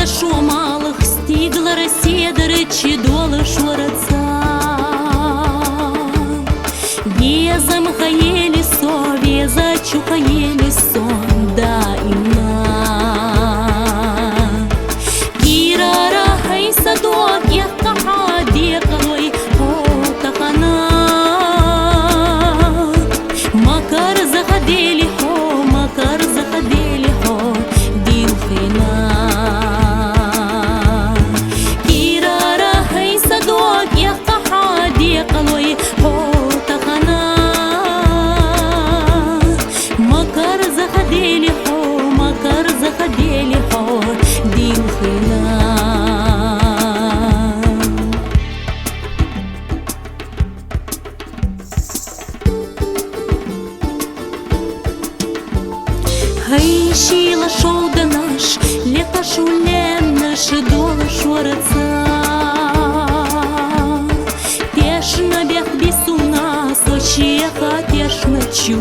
шо малых стигла расседары чидолы шварца. Веза махаели со, веза чухаели сон, да имна. Кирара хай садок, я каха декалой, о тахана. Макар заходили хо, макар заходили хо, дилхина. Кирара хай садок, я каха декалой, о тахана. Макар заходили хо, макар заходили хо, дилхина. Хай шила шоуда наш, лето шулем наш дола шварца. Теш на бег бисуна, сочеха теш ночу.